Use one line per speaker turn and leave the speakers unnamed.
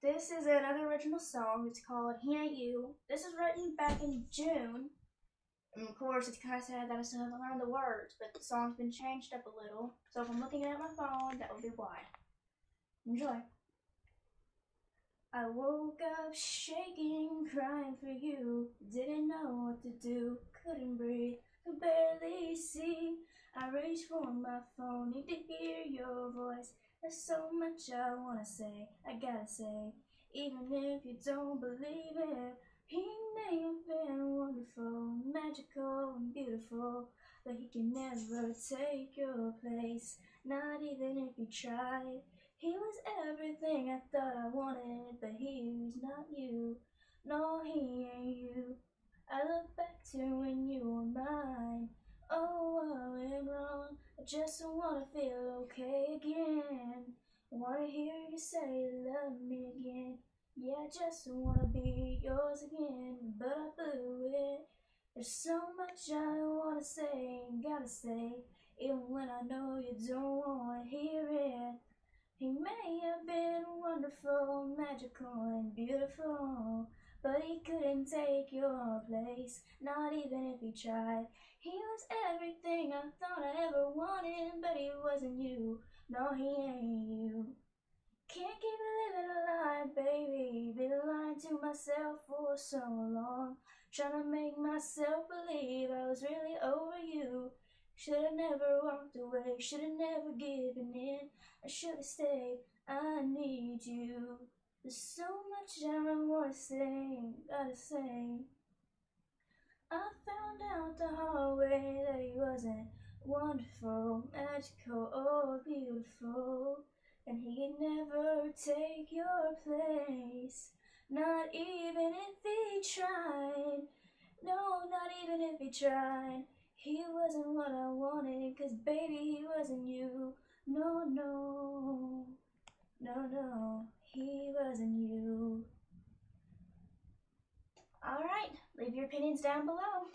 This is another original song. It's called He Ain't You. This is written back in June. And of course, it's kind of sad that I still haven't learned the words, but the song's been changed up a little. So if I'm looking at my phone, that would be why. Enjoy. I woke up shaking, crying for you. Didn't know what to do, couldn't breathe, could barely see. I reached for my phone, need to hear your voice. There's so much I wanna say, I gotta say. Even if you don't believe it, he may have been wonderful, magical and beautiful, but he can never take your place, not even if you tried. He was everything I thought I wanted, but he was not you. No, he ain't you. I look back to when you were mine. Oh, what went wrong? I just wanna feel okay again. Wanna hear you say love me again. Yeah, I just wanna be yours again, but I blew it. There's so much I wanna say and gotta say, even when I know you don't wanna hear it. He may have been wonderful, magical, and beautiful, but he couldn't take your place, not even if he tried. He was everything I thought I ever wanted, but he wasn't you. No, he ain't you. Can't keep living a lie, baby. Been lying to myself for so long, trying to make myself believe I was really over you. Should've never walked away, should've never given in. I should've stayed, I need you. There's so much I wanna say, gotta say. I found out the hard way that he wasn't wonderful, magical, or beautiful, and he'd never take your place, not even if he tried. No, not even if he tried. He wasn't what I wanted, 'cause baby, he wasn't you. No, no, no, no, he wasn't you. Alright, leave your opinions down below.